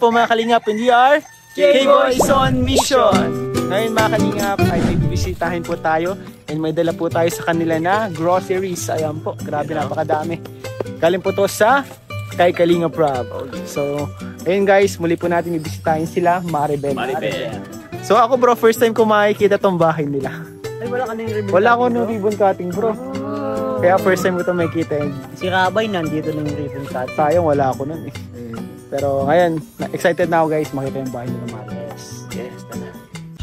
po mga kalingap, and we are K-Boys on Mission. Ngayon mga kalingap ay may bibisitahin po tayo and may dala po tayo sa kanila na groceries. Ayan po, grabe napakadami. Galing po to sa kay Kalingap Rob. So, ayun guys, muli po natin bibisitahin sila, Maribel. So ako bro, first time ko makikita tong bahay nila. Ay, wala ka na yung ribbon. Wala ko nung ribbon cutting bro. Kaya first time ko ito makikita. Si Rabay nandito na yung ribbon cutting. Sayang wala ako nun eh. Pero ngayon, excited na ako guys makita yung bahay nila Maribel. Yes, tala.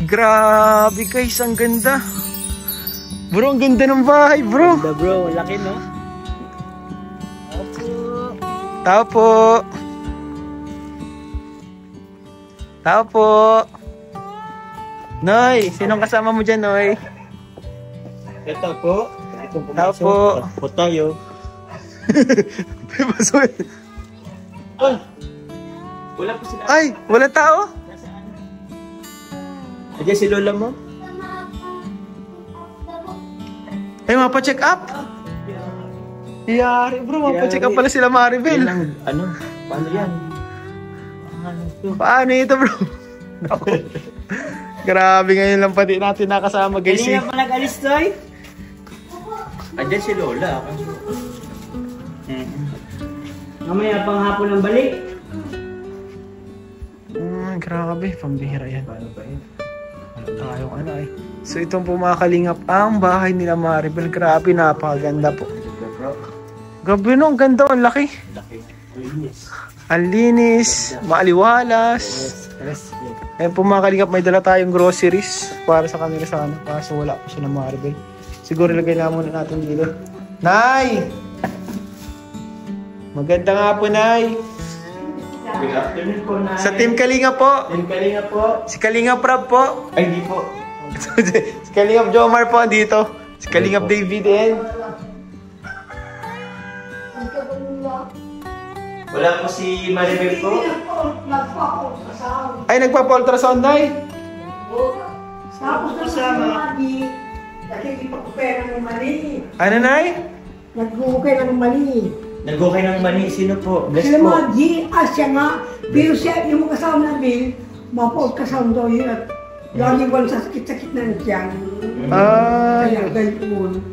Grabe guys, ang ganda. Bro, ang ganda ng bahay bro. Ganda bro, laki no? Tao po. Tao po. Noy, sinong kasama mo dyan, Noy? Ito po. Tao po. Po tayo. Ay, Wala po sila. ay, wala tao? Ayan si Lola mo? Ay, mapa-check up. Yari, bro, mapa-check up pala sila Maribel. Ano? Paano yan? Paano ito, bro? Grabe, ngayon lang pati natin nakasama, guys. Kanina pa nag-alis, Toy? Ayan si Lola. Mamaya pang hapon ang balik. Grabe, pambihira yan. Paano ba yun? Tayong ano eh. So itong po mga kalingap ang bahay nila Maribel. Grabe, napakaganda po. Grabe no, ang ganda, ang laki. Ang linis, maaliwalas. Ayan po mga kalingap, may dala tayong groceries para sa kanila sana. Kaso wala po siya ng Maribel. Siguro lagay na muna natin dito. Nay! Maganda nga po, Nay. Good afternoon po, Nay. Sa Team Kalinga po. Team Kalinga po. Si Kalingap Rob po. Ay, di po. Si Kalingap Jomar po dito. Si Kalingap David and Wala po si Maribel po. ay nagpapa-ultrasound, Nay. Tapos kasama, nakikipag-pera ng mali. Ano, Nay? Nag-ukay ng mali. Nag-okay ng mani. Sino po? Bless Sila po. mga G, siya nga. Pero siya, yung mga kasama na Bill, mapa-ultrasound daw yun at lagi ko sa sakit-sakit na tiyan. Kaya ganyan.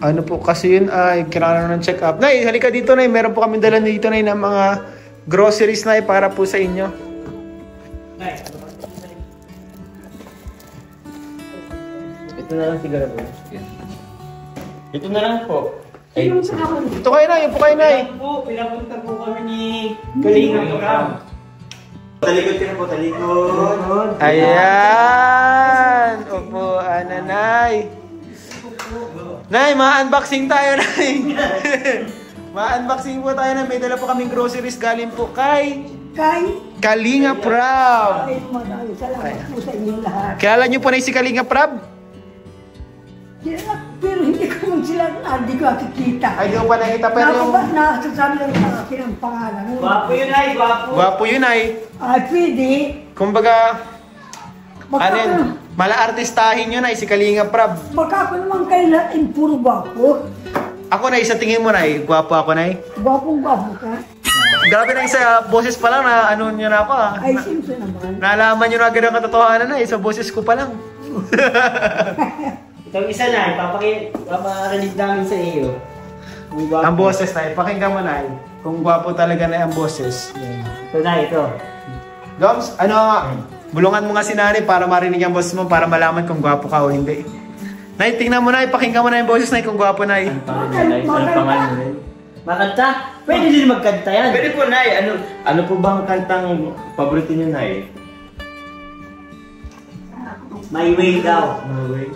Ano po kasi yun ay kailangan ng check-up. Nay, halika dito, Nay. Meron po kami dala dito, Nay, ng mga groceries, Nay, para po sa inyo. Ito na lang siguro po. Ito na lang po. Ay, Ito kayo, Nay. Ito kayo, Nay. Pinapunta po kami ni Kalinga Ram. Talikod ka na po, talikod. Ayan. Opo, Nay. Nay, ma-unboxing tayo, Nay. Ma-unboxing po tayo na may dala po kaming groceries galing po kay Kalinga Rob. Ay, maraming salamat po sa inyong lahat. Kilala niyo po na si Kalinga Rob? Pero hindi ko naman sila, hindi ko nakikita. Ay, di ko pa nakita, pero yung... Nasasabi lang sa akin ang pangalan. Gwapo yun ay, gwapo. Gwapo yun, Nay. Ay, pwede. Kumbaga, Baka ano yun, mala-artistahin yun, Nay, si Kalinga Rob. Baka ako naman kayo na puro gwapo. Ako, Nay, sa tingin mo, Nay, gwapo ako, Nay. Gwapong-gwapo ka. Grabe na sa boses pa lang na ano nyo na ako, ah. Ay, siyempre naman. Nalaman nyo na agad ang katotohanan, Nay, sa boses ko pa lang. Itong isa na, paparinig namin sa iyo. Ang boses, Nay, pakinggan mo, Nay. Kung gwapo talaga na ang boses. Ito na, ito. Goms, ano nga, bulungan mo nga si Nanay para marinig ang boses mo, para malaman kung gwapo ka o hindi. Nay, tingnan mo, Nay, pakinggan mo na yung boses, Nay, kung gwapo, Nay. Ang pangalan rin. Makanta? Pwede din magkanta yan. Pwede po, Nay. Ano po bang kantang paborito niyo, Nay? My Way daw. My Way.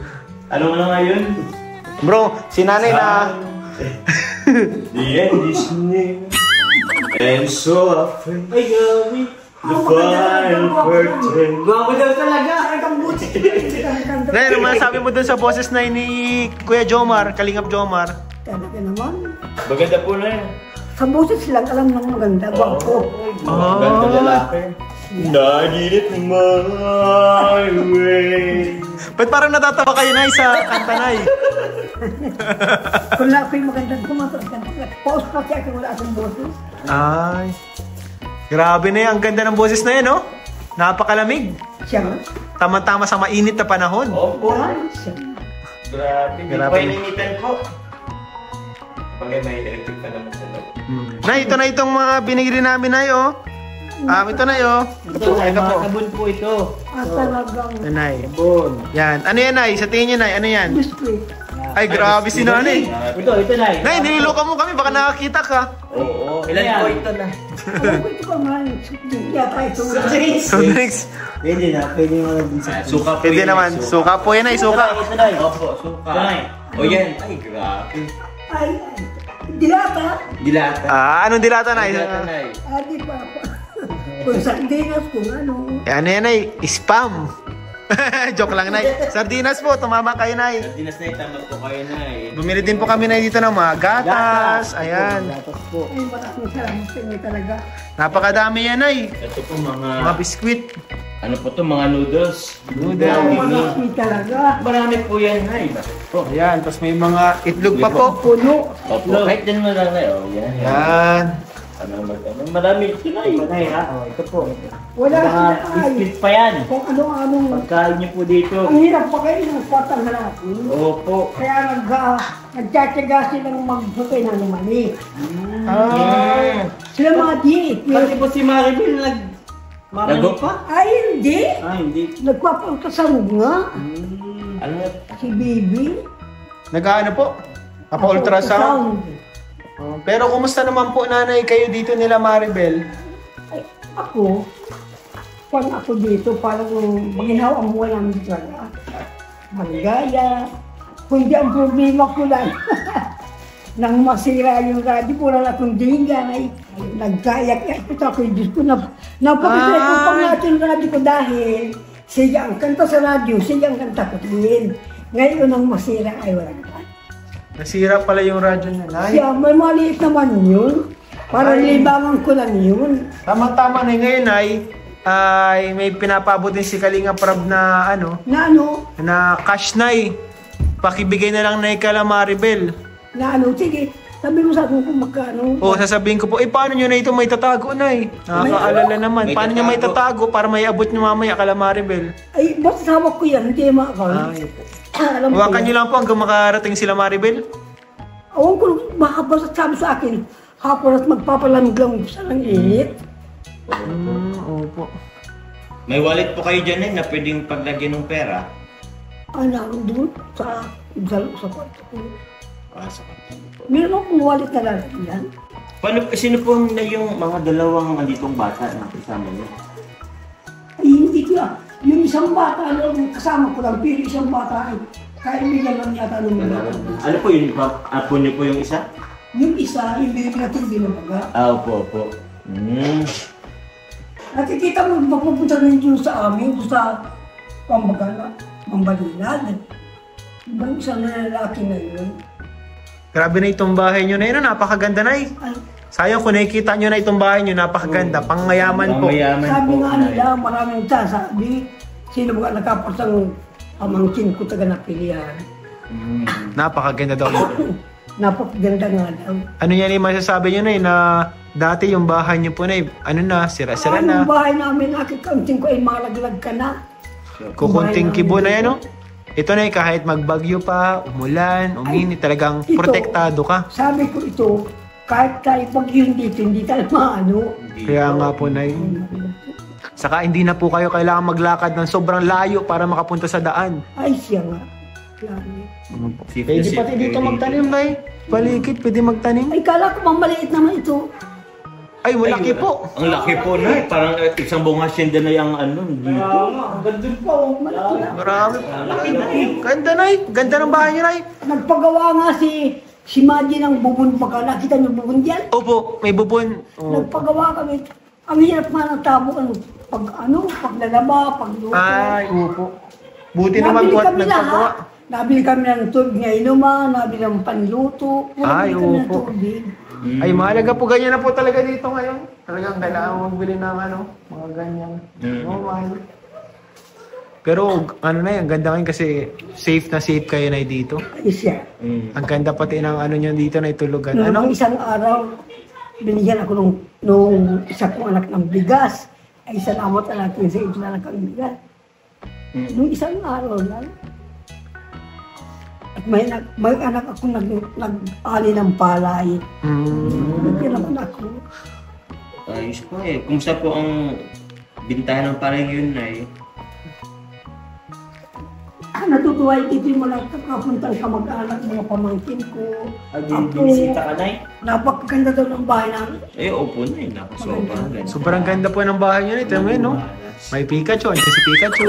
Ano nga yun? Bro, si Nanay na... The end is near. And so often. Ay, gabi. The final curtain. Gwapo daw talaga. Nay, ano masasabi mo dun sa boses, Nay, ni Kuya Jomar, Kalingap Jomar? Talaga naman. Maganda po na yun. Sa boses lang alam ng maganda. Gwapo. Maganda lalaki. I did it my way. Ba't parang natatawa kayo, Nay, sa kanta, Nay? Kung na ako'y magandang kumakas ka, pause pa siya kung wala akong boses. Ay. Grabe na yan. Ang ganda ng boses na yan, no? Napakalamig. Siya nga. Tama-tama sa mainit na panahon. Opo. Siya nga. Grabe. Hindi Grabe. pa ininitan ko. Pag may electric pa naman sa loob. Nay, ito na itong mga binigyan namin, Nay, oh. Ito na, oh. Ito po. Sabon po ito. Talagang Ito, Nay. Sabon. Yan. Ano yan, Nay? Sa tingin niyo, Nay, ano yan? biskuit. Ay, grabe si Nanay. Ito na. Nay, nililoka mo kami. Baka nakakita ka. Oo. Ilan po ito na? Alam ko ito pa man. Yata ito. So, next. Pwede na, pwede mo lang din sa... Suka po Pwede yun, naman. Suka po yan, Nay. Suka. Ito na. Opo, suka. O yan. Ay, grabe. Ay, dilata. Dilata. Anong dilata, Nay? Dilata na eh. Di pa. Kung sardinas, kung ano. Ano yan, Nay? Spam. Joke lang, Nay. Sardinas po. Tumama kayo, Nay. Dinas na tama po kayo na eh. Bumili din po kami, Nay, dito ng mga gatas. Ayan. Gatas po. Ay, maraming salamat sa inyo talaga. Napakadami yan, Nay. Ito po Mga mga, biskwit. ano po to, mga noodles. Marami talaga. Marami po yan ay. Po. Ayan. Tapos may mga itlog pa po. Puno. Opo, kahit din mo lang na oh. Yan. Ayan. Marami ito na eh. Panay ha? O, ito po. Wala Mga sila ay. biscuit pa yan. Kung ano-anong. Pagkain niyo po dito. Ang hirap pa kayo ng patang natin. Opo. Kaya nagtsatsaga silang magbukay ng lumani. Ah. Sila mga di. Pati po si Maribel marami Nag- pa? Ay, hindi. Hindi. Nagpapagkasarog nga. Ano nga? Si Bibi. Nag-ano po? Papa-ultrasound. Pero kumusta naman po, Nanay, kayo dito nila, Maribel? Ay, ako, pag ako dito, parang maginaw ang buwan namin talaga. Maligaya. Kundi ang problema ko lang. Nang masira yung radyo, wala na akong dingay. Nagkayak. Ito ako yung Diyos ko. Napakasaya ko pang natin yung radyo ko dahil siya ang kanta sa radyo, siya ang kanta ko din. Ngayon ang masira ay wala naman. Nasira pala yung radyo niya, Nay. Siya, may maliit naman yun. Para libangan ko lang yun. Tama-tama na ngayon, Nay. Ay may pinapabot din si Kalinga Prab na ano, Na ano? na cash, Nay. Pakibigay na lang, Nay, kala Maribel. Na ano? Sige, sabi mo sa akin kung magkano. O, sasabihin ko po, paano nyo na ito may tatago, Nay? Nakakaalala naman. May Paano nyo may tatago para may abot nyo mamaya kala Maribel? Ay, basta hawak ko yan, hindi ma-account. Ay, po. Alam ko Hawakan yan. nyo lang po hanggang makarating sila, Maribel. Awan ko, baka basta sabi sa akin, hapon at magpapalamig lang sa ng init. Opo. May wallet po kayo dyan eh na pwedeng paglagyan ng pera. Ay, naroon doon sa kwarto ko. Sa kanto po. Meron akong wallet na lalagyan. Paano, sino po na yung mga dalawang anditong bata na kasama niyo? Ay, hindi ko yan. Yung isang bata, kasama ko lang, pero isang bata ay kaibigan lang yata ng mga bata. Ano po yun? Apo niyo po yung isa? Yung isa, yung binibig natin binabaga. Opo. Nakikita mo, mapupunta rin doon sa amin, doon sa pambaga, Mambalinad. Ibang isang lalaki na yun. Grabe na itong bahay nyo na yun. Napakaganda, Nay. Ay, Sayang kung nakikita nyo na itong bahay nyo. Napakaganda. Pangmayaman po. sabi nga nila, maraming sabi, sino ba nakapasang pamangkin ko taga napilihan. Napakaganda daw. Napakaganda nga daw. Ano yan yung masasabi nyo, Nay, na dati yung bahay nyo po, Nay, ano na, sira-sira Yung na. bahay namin, nakikaunting ko ay malaglag ka na. Kukunting kibo na yan, no? Ito, Nay, kahit magbagyo pa, umulan, uminit, talagang ito. protektado ka. Sabi ko ito, kahit tayo pag yun dito, hindi tayo maano. Kaya nga po, Nay. Saka hindi na po kayo kailangan maglakad ng sobrang layo para makapunta sa daan. Ay, siya nga. Lagi. Pwede pati dito magtanim, Nay. Paligid, pwede magtanim. Ay, kala ko bang maliit naman ito. Ay, malaki po. Ang laki po na parang isang buong hacienda na yung ano dito. Gandun pa oh. Malaki na. Marami. Ganda, Nay. Ganda ng bahay niyo, Nay. Nagpagawa nga si Maji ng bubon pa ka. Nakita niyo bubon diyan? Opo, may bubon. Oh. Nagpagawa kami. Ang hirap nga ng tabo, paglalaba, pagluto. Ay, opo. Buti naman po at kami nagpagawa. lahat. Nabili kami ng tubig na inuman, nabili ng panluto. Ay, Nabili kami ng opo. tubig. Ay, mahalaga po ganyan na po talaga dito ngayon. Talagang kailangan magbili ng ano, mga ganyan. Oh, mahal. Pero ano na yan, ganda ngayon kasi safe na safe kayo na dito. Ay siya. Ang ganda pati ng ano nyo dito na itulugan. Noong Ano? isang araw, binigyan ako nung isa kong anak ng bigas. Ay, salamat natin sa ito na ng bigas. Nung isang araw lang, at may anak ako nag-ali ng palay. Binigyan ako. Ayos po eh. Kumusta po ang bintahan ng parang yun ay? Natutuwa ito mo lang kakapuntang kamag-anak mga pamangkin ko. Binisita ka, Nay? Napakaganda daw ng bahay namin. Eh, opo na eh. Sobrang ganda. Sobrang ganda po ng bahay niyo nito, no? May Pikachu, andyan si Pikachu.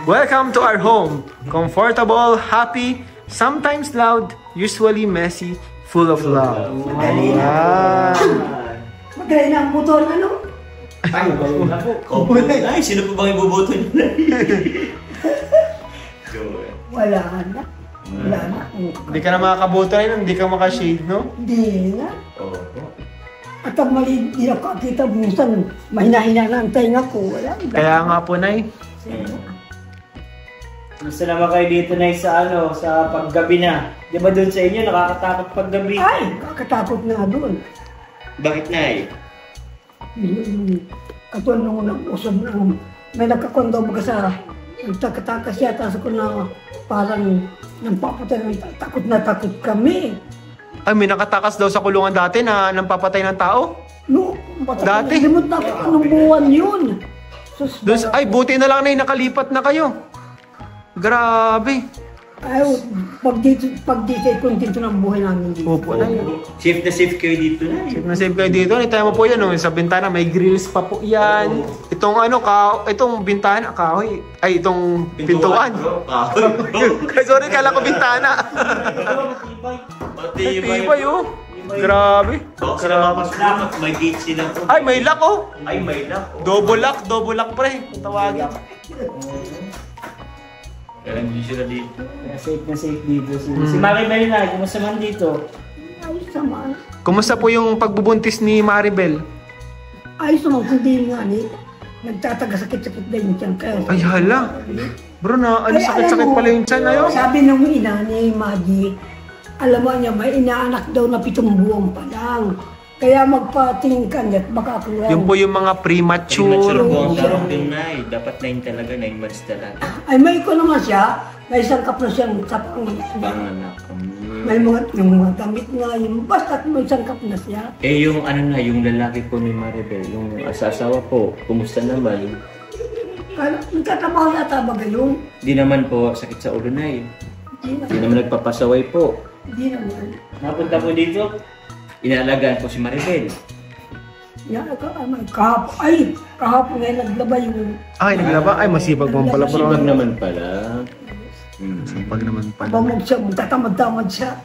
Welcome to our home. Comfortable, happy, sometimes loud, usually messy, full of love. Magaling na ang motor, ano? Ay, galing na po. Opo na. Ay, sino po bang ibubuto niyo na? Wala na. Wala na. Hindi ka na makakabuto rin, hindi ka makashade, no? Hindi na. Opo. At ang mali, di nakakita, minsan mahina-hina na ang tainga ko. Wala. Kaya nga po, Nay. Gusto naman kayo dito, Nay, sa sa paggabi na. Di ba doon sa inyo, nakakatakot paggabi? Ay, kakatakot na doon. Bakit na eh? Katulad nung nag-usap na, may nagkakondo mga sa nagtaka-taka siya, tapos ko na parang nang papatay ng takot na takot kami. Ay, may nakatakas daw sa kulungan dati na nang papatay ng tao. No, Dati? limot na anong buwan yun. Sus, Ay, buti na lang na nakalipat na kayo. Grabe. ay, pag dito, kontento ng buhay namin dito. Opo, Nay. Safe na safe kayo dito na eh. Safe na safe kayo dito. Nitayo mo po yan, no? Sa bintana, may grills pa po yan. Itong itong bintana, kahoy. Ay, itong pintuan. Ay, sorry, kala ko bintana. Ay, tibay, oh. Grabe. Grabe. May gate sila po. Ay, may lock, oh. Ay, may lock. Double lock, pre. Tawagin. Kaya hindi sila dito. Kaya safe na safe dito. Si Maribel na, kumusta man dito? Ayos naman. Kumusta po yung pagbubuntis ni Maribel? Ayos naman, kundi nga ni, nagtataga-sakit-sakit din siya. Ay, hala. Bro, na ano Ay, sakit-sakit alam mo, pala yung tiyan na yun. Sabi ng ina ni Maggie, alam mo niya, may inaanak daw na 7 buwan pa lang. Kaya magpatingin ka niya at baka kulang. Yung po yung mga premature. Premature po ang tawag din na eh. Dapat 9 talaga, 9 months talaga. Ay, may ko naman siya. May sangkap na siyang sa Panganak. may yung mga damit nga, yung basta may sangkap na siya. Eh yung yung lalaki po ni Maribel, yung asawa po, kumusta naman? Kaya nagtatrabaho yata ba gayon? Di naman po sakit sa ulo na eh. Hindi Di naman nagpapasaway po. naman. Napunta po dito? Inaalagaan po si Maribel. Yan, kahapon ngayon naglaba yung... Ay, naglaba. Ay, masipag mo pala, bro. Sipag naman pala. Masipag naman pala. Bamog siya, magtatamad-tamad siya.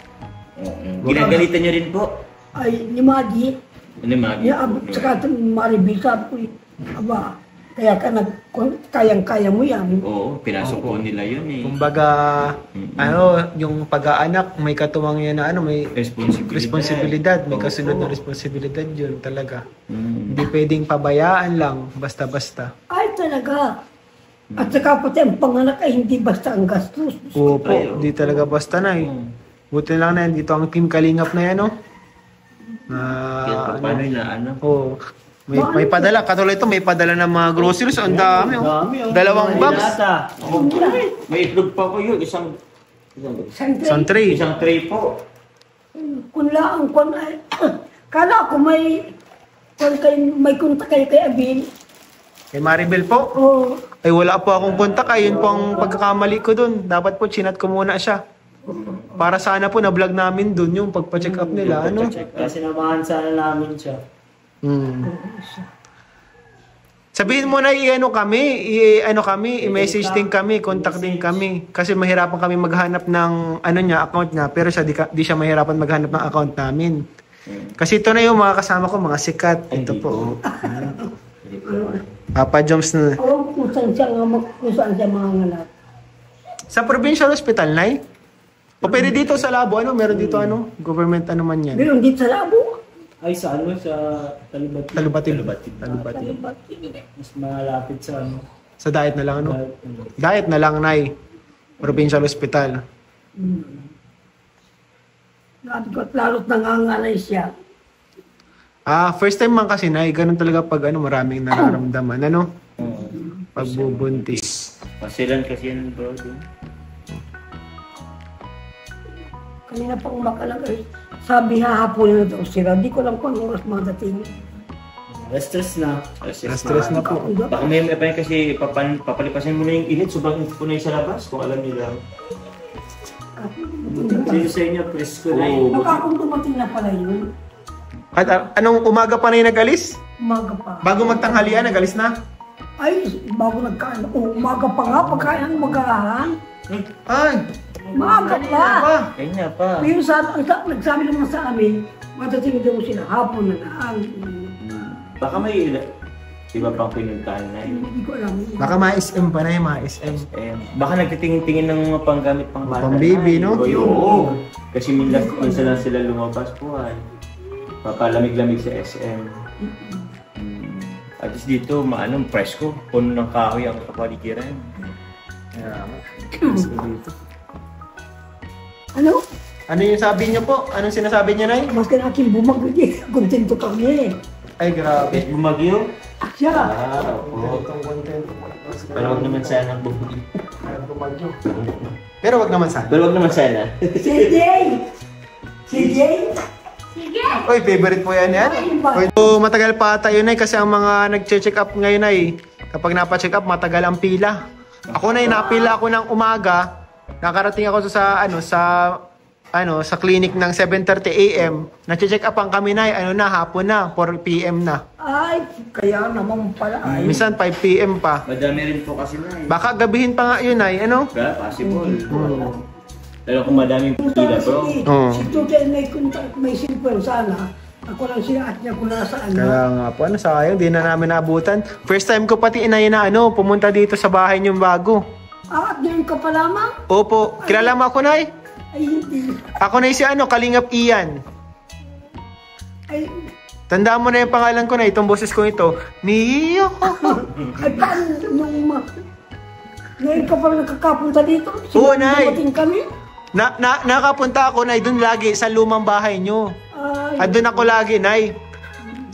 Ginagalitan niyo rin po. Ay, ni Maggie, Ano Maggie? niya abot sa katong Maribel, sabi ko, aba, kayang-kaya mo yan. Oo, pinasok po nila yun eh. Kumbaga, yung pag-aanak, may katuwang yan na may responsibilidad. May kasunod na responsibilidad yun talaga. Hindi pwedeng pabayaan lang, basta-basta. Ay, talaga. At saka pati ang panganak ay hindi basta ang gastos. Opo, hindi talaga basta na eh. Buti lang na yan, dito ang Team Kalingap na yan, no? Paano na Oo. May padala, katulad ito, may padala ng mga groceries. Ang dami, oh. 2 box. May itlog pa ko yun, isang Isang tray. Isang tray po. Kung ay, kala ko may kunta kayo kay Abin. Kay Maribel po. Oo. Ay, wala po akong kontak. Ayun po ang pagkakamali ko dun. Dapat po, chinat ko muna siya. Para sana po, na-vlog namin dun yung pagpa-check up nila. Ano? Kasi sinamahan sana namin siya. Sabihin mo na i-message din kami, contact din kami. Kasi mahirapan kami maghanap ng account niya, pero di siya mahirapan maghanap ng account namin. Kasi ito na yung mga kasama ko, mga sikat. Ito po. Papa Joms na. Oo, kung saan siya mga ngalat. Sa provincial hospital, Nay? O pwede dito sa Labo, meron dito government man yan. Meron dito sa Labo. Ay, sa sa Talubati. Mas malapit sa Sa diet na lang, Diet na lang, Nay. Provincial hospital. Lalo't nangangalay siya. First time man kasi na, ganun talaga pag maraming nararamdaman, ano? Pagbubuntis. Masilan kasi yan bro. Kanina pang makalagay. Sabi hahapon na daw sila. Di ko lang kung anong oras madating. Stress na. Na-stress na po. Baka may pa kasi papalipasin mo na yung init. Sobrang init po na yung sa labas. Kung alam niyo lang. Sino sa inyo, presko na yun. Baka kung dumating na pala yun. At anong umaga pa na yung nag-alis? Umaga pa. Bago magtanghalian, nag-alis na? Ay, bago nagkaan. Umaga pa nga. Pagkain ang magahan. Ay! Maaga pa. Kanya pa. Pero nagsabi naman sa amin, madating daw sila hapon na lang. Baka may iba pang pinuntahan na yun. Hindi ko alam. Baka ma-SM pa na yung ma-SM. Baka nagtitingin-tingin ng mga panggamit pang bata. Pang baby, no? Oo. Kasi minsan lang sila lumabas po ay. Papalamig-lamig sa SM. At least dito, presko. Puno ng kahoy ang kapaligiran. Ano? Ano yung sabi niyo po? Anong sinasabi niyo, Nay? Mas ka natin bumagod kontento kami. Ay, grabe. Bumagyo? Siya. Oo. Pero wag naman sana bumagyo. Pero wag naman sana. Pero wag naman sana. Si Jay! Si Jay! Uy, favorite po yan. Uy, so, matagal pa tayo, Nay, kasi ang mga nag-check up ngayon, Nay, kapag napa-check up, matagal ang pila. Ako, Nay, napila ako ng umaga. Nakarating ako sa clinic ng 7:30 AM. Na-check up ang kami, Nay, hapon na, 4 PM na. Ay, kaya naman pala ay. Minsan 5 PM pa. Madami rin po kasi na eh. Baka gabihin pa nga yun, Nay, Possible. Lalo kung madaming pila, bro. Si Tutay may cellphone sana. Ako lang sila at niya kung nasaan. Kaya nga po, sayang, di na namin naabutan. First time ko pati inay na pumunta dito sa bahay niyong bago. At doon ka pa lamang? Opo, kilala mo ako, Nay? Ay, hindi. Ako na si Kalingap Ian. Ay, Tandaan mo na yung pangalan ko, Nay, itong boses ko ito. Niyo! ay paano nung ngayon ka pa nakakapunta dito? Oo, Nay. Dumating kami? Nakapunta ako, Nay, dun lagi, sa lumang bahay niyo. Ay, At dun ako lagi, Nay.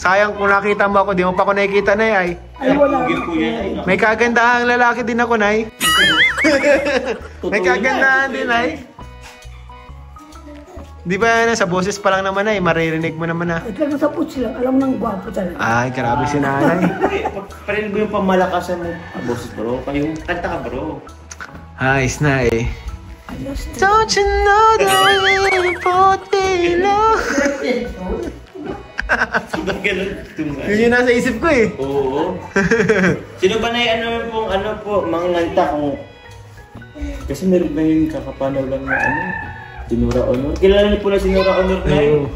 Sayang kung nakita mo ako, di mo pa ako nakikita, Nay, ay. ay wala. Pugil po yan ay. May kagandahang lalaki din ako, Nay. May kagandahan din, Nay. Di ba sa boses pa lang naman, Nay, maririnig mo naman na. Ay, talaga sa putsi lang. Alam ng gwapo talaga. Ay, grabe si Nanay. Parin mo yung pamalakasan mo. Boses bro, kayo kanta ka bro. Ayos na eh. Don't you know that we both belong? Ganun tunga. Yun yung nasa isip ko eh. Oo. Sino ba na yung mga nganta kung... Kasi meron na yung kakapanaw lang na Sinura Honor. Kilala niyo po na Sinura Honor na yun?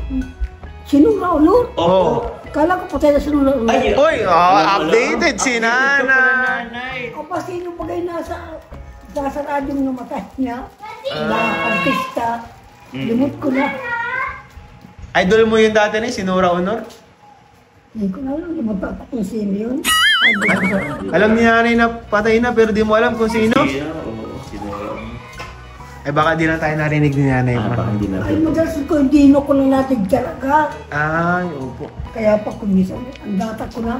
Sinura Honor? Oo. Kala ko patay na Sinura Honor. Ay, Uy, updated si Nanay. O pa sino pa kayo nasa radyong namatay niya? Na artista. Limot ko na. Idol mo yun dati na Sinura Honor? Hindi ko na alam. Limot pa kung sino yun. Alam ni Nanay na patay na pero di mo alam kung sino? Oo, Sinura Honor. Ay baka di na tayo narinig ni Nanay mo. Baka hindi Ay, natin. madalas ko hindi ko na natin talaga. Ay, opo. Kaya pa kumisan, ang data ko na.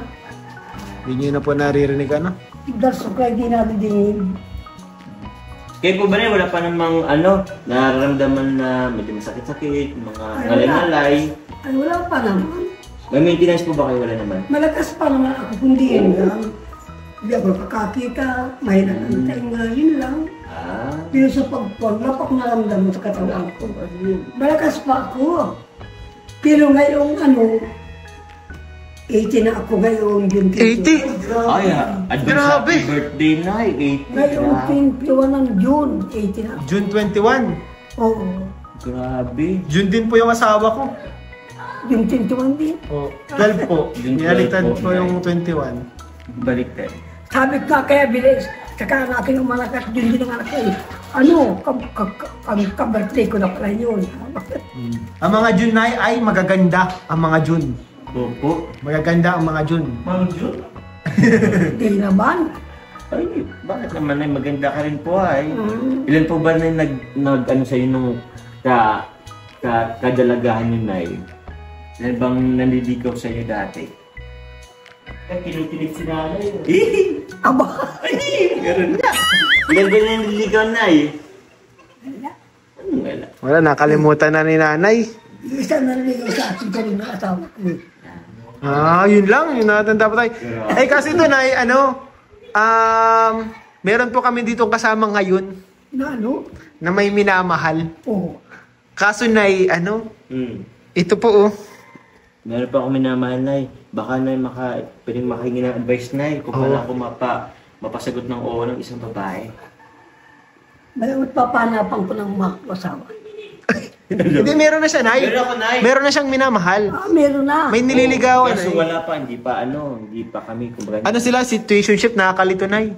Hindi nyo na po naririnig Madalas ko kaya hindi natin din. Kayo po ba na wala pa namang nararamdaman na medyo masakit-sakit, mga ngalay-ngalay? Ay, wala pa naman. May maintenance po ba kayo? Wala naman. Malakas pa naman ako, kundi yun lang. Hindi ako nakakakita, mahirap ang tainga, yun lang. Pero sa wala pa akong naramdaman sa katawan ko. Malakas pa ako. Pero ngayong 80 na ako ngayon. 80? Ay, advance Grabe. happy birthday na 80. Ngayong 21 ng June, 80 na ako. June 21. Oo. Grabe. June din po yung asawa ko. Yung 21 din. Oh, 12 po. June 12 Pinalitan po. po yung 21. Baliktad. Sabi ka kaya bilis, saka natin ang malakas, yun din ang anak ko eh. Ka-birthday ko na pala yun. Ang mga June ay magaganda ang mga June. Opo. Magaganda ang mga June. Mang June? Hindi naman. Ay, bakit naman ay maganda ka rin po ay? Ilan po ba na nag sa'yo nung kadalagahan yun ay? Ano bang nanliligaw sa inyo dati? Kinikilig si nanay. Aba, Ganun na. Ilan ba nanliligaw na eh? Wala. Wala, nakalimutan na ni nanay. yung isa na naligaw sa atin ka rin ng asawa ko. Yun lang. Yun natanda pa tayo. Eh, kasi ito, Nay, meron po kami dito kasama ngayon Na ano? na may minamahal. Oo. Kaso, Nay, ito po, oh. Meron pa akong minamahal, Nay. Baka, Nay, pwedeng makahingi ng advice, Nay. Kung paano ako mapasagot ng oo ng isang babae. Malamot papanapan ko ng mga asawa. Hindi, meron na siya, Nay. Meron ako, Nay. Meron na siyang minamahal. Meron na. May nililigawan, Kaso Nay. wala pa, hindi pa kami. Kumbaga, Ano sila? Situationship, nakakalito, Nay.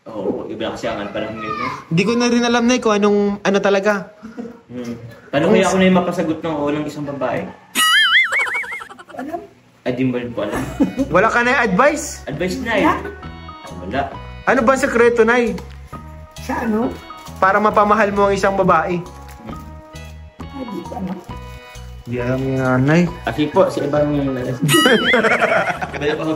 Oo, iba kasi ang panahon ngayon. Hindi ko na rin alam, Nay, kung anong, ano talaga. Paano kaya ako na yung mapasagot ng oo ng isang babae? Alam? Ay, di mo rin po alam. Wala ka na advice. Advice, Nay. Wala. Ano ba ang sekreto, Nay? Sa ano? Para mapamahal mo ang isang babae. Ay, di ko alam. Di alam ni nanay. Kasi po, sa ibang... Kaya pa ako.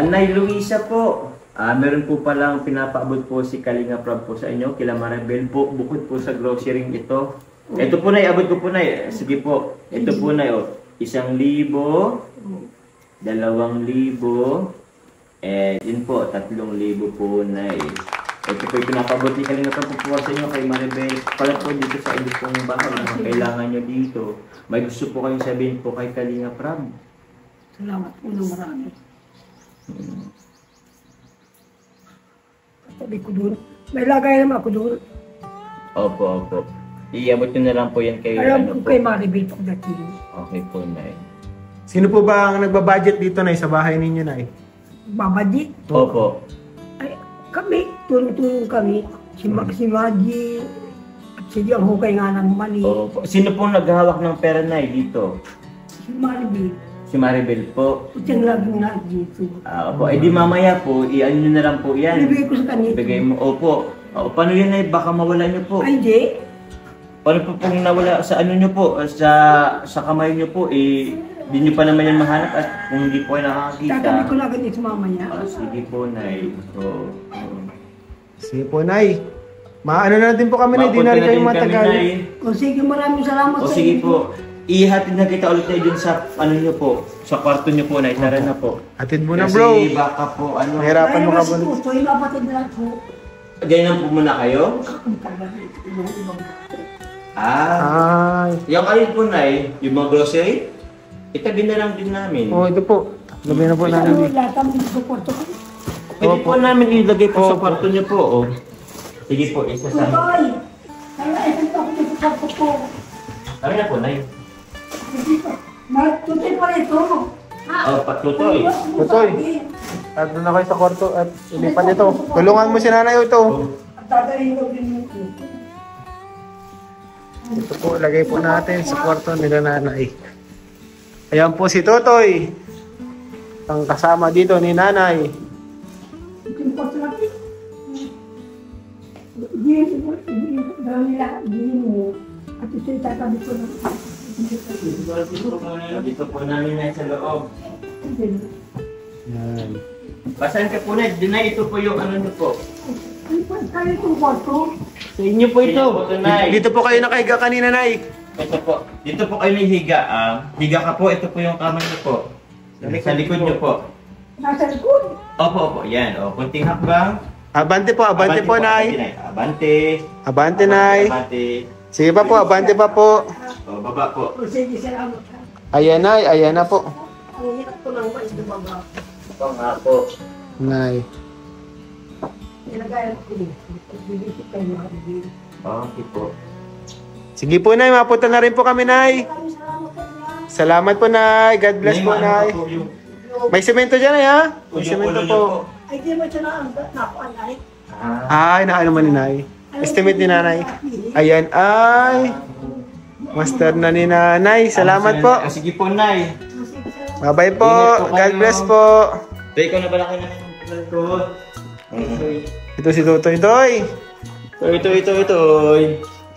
Nay Luisa po. Meron po palang pinapaabot po si Kalinga Prab po sa inyo, kila Maribel po, bukod po sa grocery ito. Ito po, Nay, abot ko po, Nay. Sige po. Ito po, Nay, 1,000, 2,000, yun po, 3,000 po, Nay. Ito po yung pinapabot ni Kalinga Prab po sa inyo kay Maribel. Pala po dito sa inyo pong bahay, mga kailangan nyo dito. May gusto po kayong sabihin po kay Kalinga Prab. Salamat po ng marami. Sabi ko doon. May lagay naman ako doon. Opo. Iabot nyo na lang po yan kay... Alam ko kay Maribel pagdating. Okay po, Nay. Sino po ba ang nagbabudget dito, Nay, sa bahay ninyo, Nay? Babadit. Opo. Ay, kami, tulong-tulong kami. Si Maggie, at sige ang hukay nga ng mali. Opo. Sino pong naghahawak ng pera, Nay, dito? Si Maribel, Si Maribel po. ito yung laging na dito. Opo. Eh di mamaya po, i-ano nyo na lang po yan. Ibigay ko sa kanito. Ibigay mo. Opo. Paano yun, Nay? Baka mawala nyo po. Ay, hindi. Paano po pong nawala sa ano nyo po? Sa kamay nyo po, di nyo pa naman yan mahanap at kung hindi po kayo nakakakita. Tatabi ko na ganito mamaya. Sige po, Nay. Sige po, Nay. Maano na natin po kami, Nay. Di na rin kayo matagal. O sige, maraming salamat O sa sige inyo. po. Ihatid na kita ulit tayo dun sa ano nyo po. Sa kwarto nyo po, Nay. Tara na po. Atid mo na, bro. Kasi baka po ano. Mahirapan mo ka Ay, ba? mas gusto, yung kapatid na lang po. Ganyan po muna kayo? Ang tagal, yung ibang Ay. Yung alin po, Nay, yung mga grocery, itabi na lang din namin. Oh, ito po. Labi na po Ano, namin. lahat ang support ko. Pwede po namin ilagay po sa kwarto niyo po, oh. Sige po, isa sa amin. Tutoy! Kaya ito ako sa support ko. Kami na po, Nay. Tutoy pa ito. Oh, patutoy. Tutoy. At doon na kayo sa kwarto at ilipat ito. Tulungan mo si nanay ito. At dadalhin ko din yung Ito po, lagay po natin sa kwarto nila nanay. Ayan po si Totoy. Ang kasama dito ni nanay. support natin. Hindi mo. At ito itatabi ko na. Dito po namin na sa loob. Yan. Basahin ka po, Nay. Dinay, ito po yung ano niyo po. Ano pa tayo itong kwarto? Sa inyo po ito. Nay. Dito po kayo nakahiga kanina, Nay. Ito po. Dito po kayo nahihiga. Higa ka po. Ito po yung kama niyo po. Sa likod niyo po. Nasa likod. Opo. Yan. Kunting hakbang. Abante po, abante po, Nay. Abante. Abante, Nay. Abante. Sige pa po, abante pa po. Baba po. O sige, salamat. Ayan, Nay. Ayan na po. Ang hirap ko ng mais na baba. Ito nga po. Nay. Nilagay ko din. Bilisip kayo mga bibili. Okay po. Sige po, Nay. Mapunta na rin po kami, Nay. Maraming salamat sa inyo. Salamat po, Nay. God bless po, Nay. May semento dyan, Nay, ha? May semento po. Ay, di ba siya nakuan ay? Ay, naano man ni Nay. Estimate ni Nanay. Ayan, ay. Master na ni Nanay. Salamat po. Sige po, Nay. Bye-bye po. God bless po. Ikaw na pala kayo ng record. Ito si Totoy. Toy. Ito.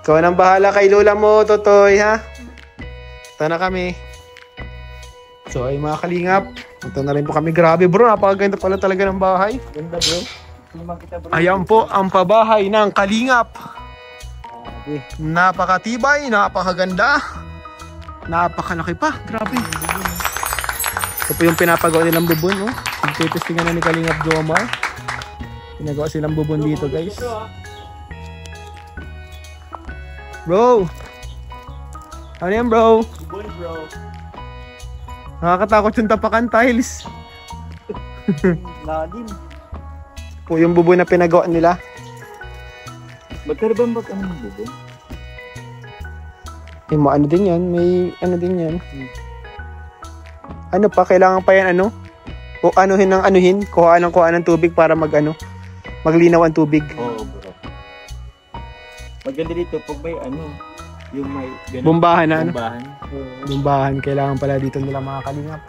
Ikaw nang bahala kay lola mo, Totoy, ha? Ito na kami. So ay mga kalingap, ito na rin po kami. Grabe bro, napakaganda pala talaga ng bahay. Ganda bro. Naman kita bro. Ayan po ang pabahay ng kalingap. Napakatibay, napakaganda, napakalaki pa. Grabe. Ito po yung pinapagawa nilang bubon, no? Pagtitestingan na ni Kalingap Jomar. Pinagawa silang bubon dito, guys. Bro! Ano yan, bro? Bubon bro. Nakakatakot yung tapakan tiles. Lalim. Po yung bubon na pinagawa nila. Magkano ba ano ng bubon? May ano din yan, may ano din yan. Ano pa, kailangan pa yan ano? O anuhin ng anuhin, kuhaan ng tubig para maglinaw ang tubig. Oo, bro. Maganda dito pag may yung may ganun. Bombahan na ano? Bombahan. Lumbahan, kailangan pala dito nila mga kalingap.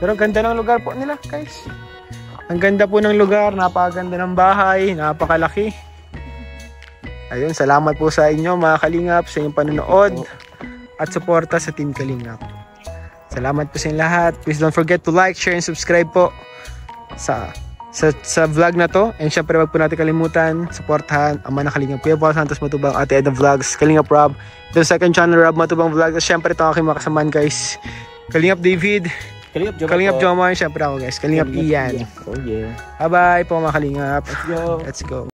Pero ang ganda ng lugar po nila, guys. Ang ganda po ng lugar, napakaganda ng bahay, napakalaki. Ayun, salamat po sa inyo mga kalingap, sa inyong panonood at suporta sa Team Kalingap. Salamat po sa inyong lahat. Please don't forget to like, share, and subscribe po sa vlog na to. And syempre, wag po natin kalimutan, supportahan ang mga Kalingap. Kuya Paul Santos Matubang, Ate Eda Vlogs, Kalingap Rob, the second channel Rob Matubang Vlogs. At syempre, itong aking makasamaan, guys. Kalingap David, Kalingap Jomar, syempre ako, guys. Kalingap Ian. Oh yeah. Bye-bye po mga Kalingap. Let's go. Let's go.